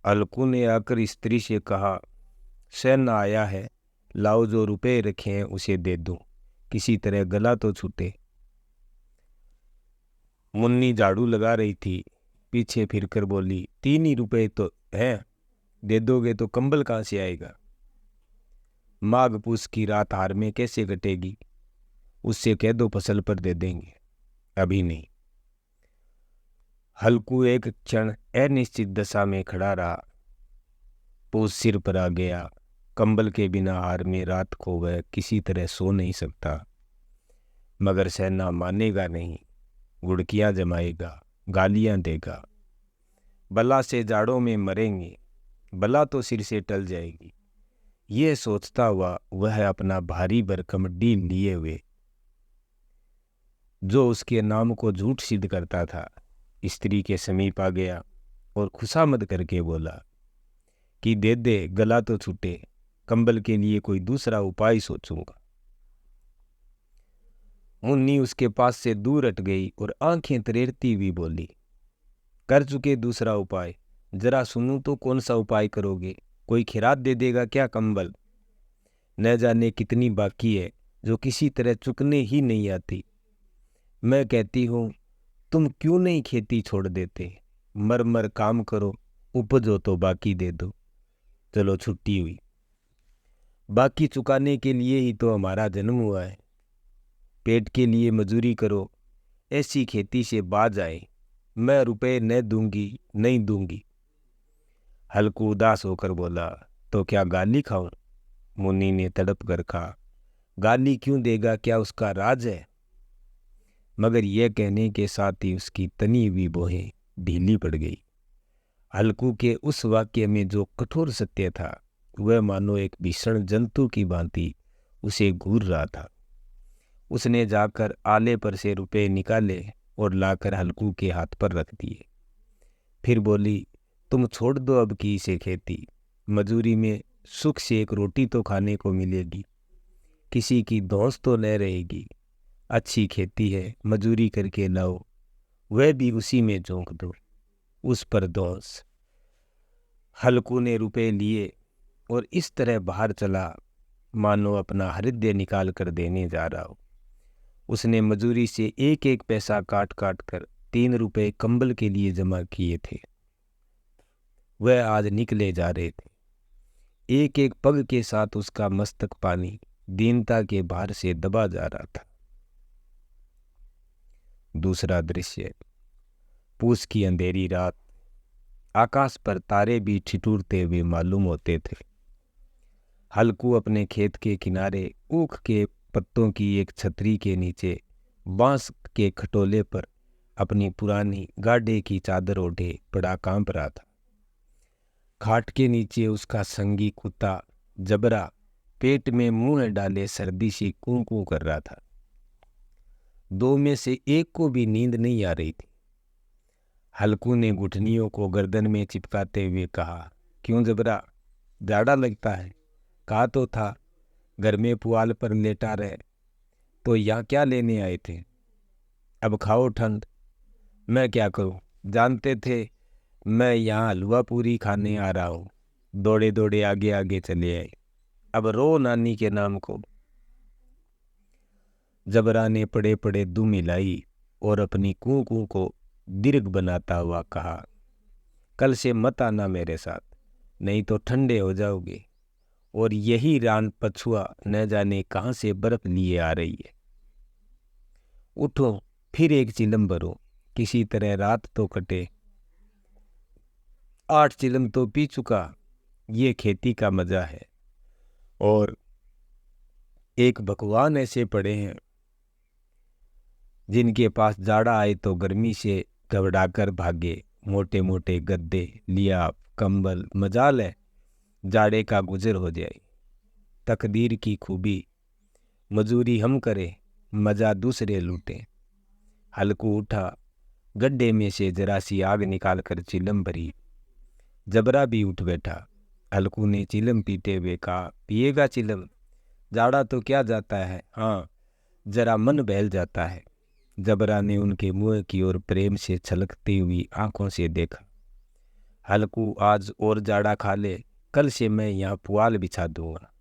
अलकू ने आकर स्त्री से कहा, सैन आया है, लाओ जो रुपए रखे हैं उसे दे दूं, किसी तरह गला तो छूटे। मुन्नी झाड़ू लगा रही थी, पीछे फिरकर बोली, 3 ही रुपए तो हैं, दे दोगे तो कंबल कहाँ से आएगा? माघ पूस की रात हार में कैसे कटेगी? उससे कह दो फसल पर दे देंगे, अभी नहीं। हल्कू एक क्षण अनिश्चित दशा में खड़ा रहा। पूस सिर पर आ गया। कंबल के बिना हार में रात को वह किसी तरह सो नहीं सकता। मगर सेना मानेगा नहीं, गुड़कियां जमाएगा, गालियां देगा। बला से जाड़ों में मरेंगे, बला तो सिर से टल जाएगी। ये सोचता हुआ वह अपना भारी भरकम डील लिए हुए, जो उसके नाम को झूठ सिद्ध करता था, स्त्री के समीप आ गया और खुशामद करके बोला कि दे दे, गला तो छूटे, कंबल के लिए कोई दूसरा उपाय सोचूंगा। मुन्नी उसके पास से दूर हट गई और आंखें तरेरती हुई बोली, कर चुके दूसरा उपाय, जरा सुनूं तो कौन सा उपाय करोगे? कोई खिरात दे देगा क्या कंबल? न जाने कितनी बाकी है जो किसी तरह चुकने ही नहीं आती। मैं कहती हूं, तुम क्यों नहीं खेती छोड़ देते? मर मर काम करो, उपज हो तो बाकी दे दो। चलो छुट्टी हुई। बाकी चुकाने के लिए ही तो हमारा जन्म हुआ है। पेट के लिए मजूरी करो, ऐसी खेती से बाज आए। मैं रुपए न दूंगी, नहीं दूंगी। हल्कू उदास होकर बोला, तो क्या गाली खाऊं? मुन्नी ने तड़प कर कहा, गाली क्यों देगा, क्या उसका राज है? मगर यह कहने के साथ ही उसकी तनी हुई बोहें ढीली पड़ गई। हल्कू के उस वाक्य में जो कठोर सत्य था, वह मानो एक भीषण जंतु की भांति उसे घूर रहा था। उसने जाकर आले पर से रुपए निकाले और लाकर हल्कू के हाथ पर रख दिए। फिर बोली, तुम छोड़ दो अब की इसे खेती। मजूरी में सुख से एक रोटी तो खाने को मिलेगी, किसी की धौंस तो न रहेगी। अच्छी खेती है, मजूरी करके लाओ, वह भी उसी में झोंक दो, उस पर धौंस। हल्कू ने रुपए लिए और इस तरह बाहर चला मानो अपना हृदय निकाल कर देने जा रहा हो। उसने मजूरी से एक एक पैसा काट काट कर 3 रुपए कंबल के लिए जमा किए थे। वह आज निकले जा रहे थे। एक एक पग के साथ उसका मस्तक पानी दीनता के भार से दबा जा रहा था। दूसरा दृश्य, पूस की अंधेरी रात। आकाश पर तारे भी ठिठुरते हुए मालूम होते थे। हल्कू अपने खेत के किनारे ऊख के पत्तों की एक छतरी के नीचे बांस के खटोले पर अपनी पुरानी गाढ़े की चादर ओढ़े बड़ा कांप रहा था। खाट के नीचे उसका संगी कुत्ता जबरा पेट में मुंह डाले सर्दी सी कूं कूं कर रहा था। 2 में से एक को भी नींद नहीं आ रही थी। हल्कू ने घुटनियों को गर्दन में चिपकाते हुए कहा, क्यों जबरा, जाड़ा लगता है? कहा तो था घर में पुआल पर लेटा रहे, तो यहाँ क्या लेने आए थे? अब खाओ ठंड। मैं क्या करूं? जानते थे मैं यहाँ हलवा पूरी खाने आ रहा हूँ। दौड़े दौड़े आगे आगे चले आए। अब रो नानी के नाम को। जबरा ने पड़े पड़े दुम हिलाई और अपनी कूं कूं को दीर्घ बनाता हुआ कहा, कल से मत आना मेरे साथ, नहीं तो ठंडे हो जाओगे। और यही रान पछुआ न जाने कहां से बर्फ लिए आ रही है। उठो, फिर एक चिलम भरो, किसी तरह रात तो कटे। 8 चिलम तो पी चुका, ये खेती का मजा है। और एक भगवान ऐसे पड़े हैं जिनके पास जाड़ा आए तो गर्मी से घबराकर भागे। मोटे मोटे गद्दे, लिया, कंबल, मजाल है जाड़े का गुजर हो जाए। तकदीर की खूबी, मजूरी हम करें, मजा दूसरे लूटें। हल्कू उठा, गड्ढे में से जरा सी आग निकाल कर चिलम भरी। जबरा भी उठ बैठा। हल्कू ने चिलम पीते हुए कहा, पिएगा चिलम? जाड़ा तो क्या जाता है, हाँ जरा मन बहल जाता है। जबरा ने उनके मुंह की ओर प्रेम से छलकती हुई आंखों से देखा। हल्कू आज और जाड़ा खा ले, कल से मैं यहाँ पुआल बिछा दूंगा,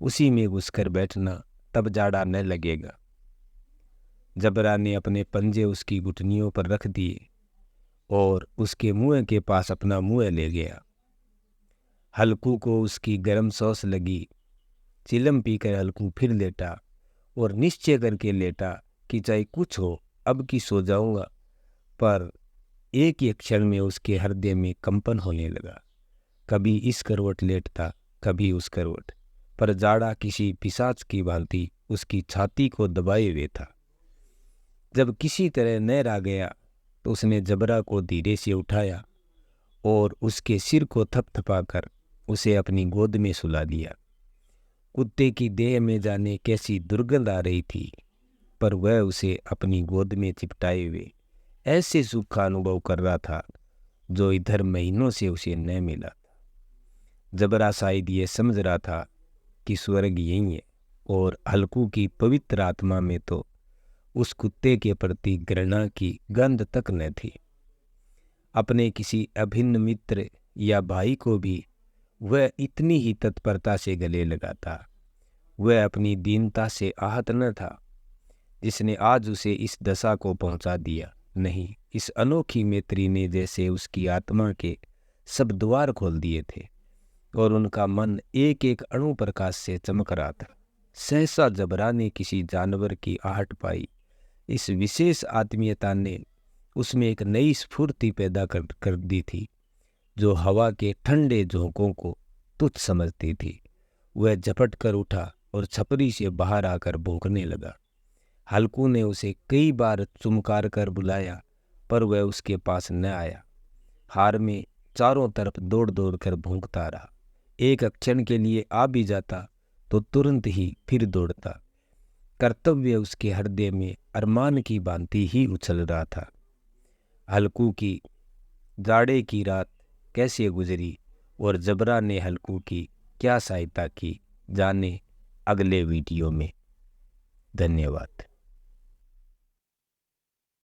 उसी में घुसकर बैठना, तब जाड़ा न लगेगा। जबरा ने अपने पंजे उसकी घुटनियों पर रख दिए और उसके मुंह के पास अपना मुंह ले गया। हल्कू को उसकी गर्म सॉस लगी। चिलम पीकर हल्कू फिर लेटा और निश्चय करके लेटा कि चाहे कुछ हो अब की सो जाऊंगा। पर एक ही क्षण में उसके हृदय में कंपन होने लगा। कभी इस करवट लेटता, कभी उस करवट, पर जाड़ा किसी पिशाच की भांति उसकी छाती को दबाए हुए था। जब किसी तरह नहर आ गया तो उसने जबरा को धीरे से उठाया और उसके सिर को थपथपाकर उसे अपनी गोद में सुला लिया। कुत्ते की देह में जाने कैसी दुर्गंध आ रही थी, पर वह उसे अपनी गोद में चिपटाए हुए ऐसे सुख का अनुभव कर रहा था जो इधर महीनों से उसे न मिला था। जबरा शायद ये समझ रहा था कि स्वर्ग यही है, और हल्कू की पवित्र आत्मा में तो उस कुत्ते के प्रति घृणा की गंध तक न थी। अपने किसी अभिन्न मित्र या भाई को भी वह इतनी ही तत्परता से गले लगाता। वह अपनी दीनता से आहत न था जिसने आज उसे इस दशा को पहुंचा दिया। नहीं, इस अनोखी मैत्री ने जैसे उसकी आत्मा के सब द्वार खोल दिए थे और उनका मन एक एक अणु प्रकाश से चमक रहा था। सहसा जबरा ने किसी जानवर की आहट पाई। इस विशेष आत्मीयता ने उसमें एक नई स्फूर्ति पैदा कर दी थी जो हवा के ठंडे झोंकों को तुच्छ समझती थी। वह झपट कर उठा और छपरी से बाहर आकर भौंकने लगा। हल्कू ने उसे कई बार चुमकार कर बुलाया, पर वह उसके पास न आया। हार में चारों तरफ दौड़ दौड़ कर भौंकता रहा। एक क्षण के लिए आ भी जाता तो तुरंत ही फिर दौड़ता। कर्तव्य उसके हृदय में अरमान की भांति ही उछल रहा था। हल्कू की जाड़े की रात कैसे गुजरी और जबरा ने हल्कू की क्या सहायता की, जाने अगले वीडियो में। धन्यवाद।